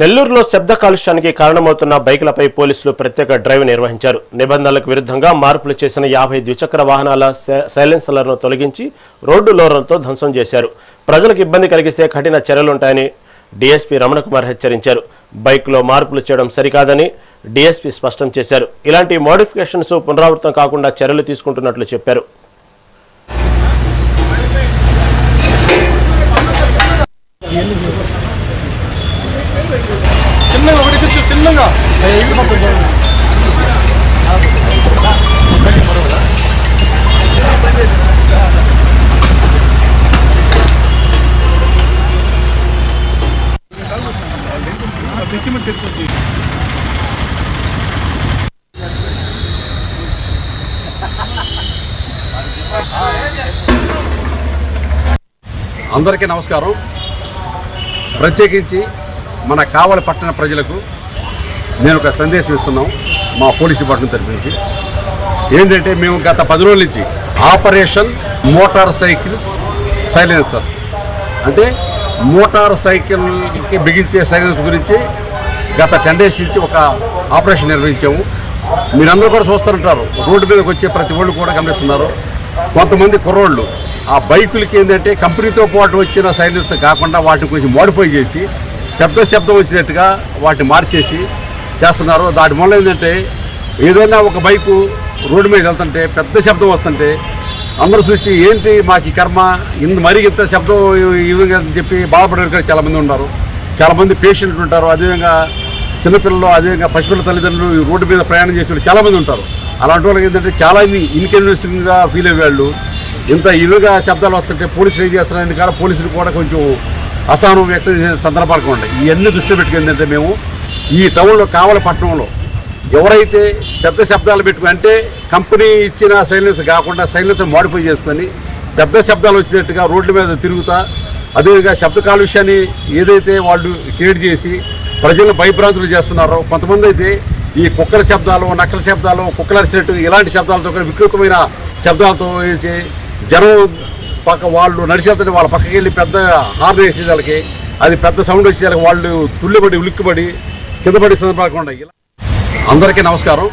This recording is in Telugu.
నెల్లూరులో శబ్ద కాలుష్యానికి కారణమవుతున్న బైకులపై పోలీసులు ప్రత్యేక డ్రైవ్ నిర్వహించారు. నిబంధనలకు విరుద్ధంగా మార్పులు చేసిన 50 ద్విచక్ర వాహనాల సైలెన్సర్లను తొలగించి రోడ్డు లోరలతో ధ్వంసం చేశారు. ప్రజలకు ఇబ్బంది కలిగిస్తే కఠిన చర్యలుంటాయని డీఎస్పీ రమణకుమార్ హెచ్చరించారు. బైక్లో మార్పులు చేయడం సరికాదని డీఎస్పీ స్పష్టం చేశారు. ఇలాంటి మోడిఫికేషన్స్ పునరావృతం కాకుండా చర్యలు తీసుకుంటున్నట్లు చెప్పారు. చిన్నగా అందరికీ నమస్కారం. ప్రత్యేకించి మన కావలి పట్టణ ప్రజలకు నేను ఒక సందేశం ఇస్తున్నాం. మా పోలీస్ డిపార్ట్మెంట్ తరఫు నుంచి ఏంటంటే, మేము గత 10 రోజుల నుంచి ఆపరేషన్ మోటార్ సైకిల్స్ సైలెన్సర్స్ అంటే మోటార్ సైకిల్కి బిగించే సైలెన్స్ గురించి గత 10 డేస్ నుంచి ఒక ఆపరేషన్ నిర్వహించాము. మీరందరూ కూడా చూస్తుంటారు, రోడ్డు మీదకి వచ్చే ప్రతి ఒళ్ళు కూడా గమనిస్తున్నారు. కొంతమంది కుర్రోళ్ళు ఆ బైకులకి ఏంటంటే కంపెనీతో పాటు వచ్చిన సైలెన్స్ కాకుండా వాటిని కొంచెం మోడిఫై చేసి పెద్ద శబ్దం వచ్చినట్టుగా వాటిని మార్చేసి చేస్తున్నారు. దాని వల్ల ఏంటంటే, ఏదైనా ఒక బైకు రోడ్డు మీద వెళ్తుంటే పెద్ద శబ్దం వస్తుంటే అందరూ చూసి ఏంటి మాకు ఈ కర్మ, మరీ ఇంత శబ్దం ఈ విధంగా అని చెప్పి బాధపడే కూడా చాలామంది ఉన్నారు. చాలామంది పేషెంట్లు ఉంటారు, అదేవిధంగా చిన్నపిల్లలు, అదేవిధంగా పసిపిల్లల తల్లిదండ్రులు ఈ రోడ్డు మీద ప్రయాణం చేసే చాలామంది ఉంటారు. అలాంటి వాళ్ళకి ఏంటంటే చాలా ఇన్కన్వీనియన్స్గా ఫీల్ అయ్యేవాళ్ళు. ఇంత ఇరుగా శబ్దాలు వస్తుంటే పోలీసులు ఏం చేస్తున్నారని కాదు, పోలీసులు కూడా కొంచెం అసహనం వ్యక్తం చేసే సందర్భాలు కూడా ఉన్నాయి. ఇవన్నీ దృష్టిలో పెట్టుకుందంటే మేము ఈ టౌన్లో కావలి పట్టణంలో ఎవరైతే పెద్ద శబ్దాలు పెట్టుకుని అంటే కంపెనీ ఇచ్చిన సైలెన్స్ కాకుండా సైలెన్స్ మోడిఫై చేసుకొని పెద్ద శబ్దాలు వచ్చినట్టుగా రోడ్ల మీద తిరుగుతా, అదేవిధంగా శబ్ద కాలుష్యాన్ని ఏదైతే వాళ్ళు క్రియేట్ చేసి ప్రజలను భయభ్రాంతులు చేస్తున్నారో, కొంతమంది అయితే ఈ కుక్కల శబ్దాలు, నక్కల శబ్దాలు, కుక్కలు అరిసినట్టు ఇలాంటి శబ్దాలతో కూడా వికృతమైన శబ్దాలతో వేసి జనం పక్క వాళ్ళు నడిచేస్తుంటే వాళ్ళ పక్కకి వెళ్ళి పెద్ద హార్న్ వేసేదానికి అది పెద్ద సౌండ్ వచ్చేదానికి వాళ్ళు తుళ్ళిపడి ఉలిక్కిపడి కింద పడి సందర్భాలు. అందరికీ నమస్కారం.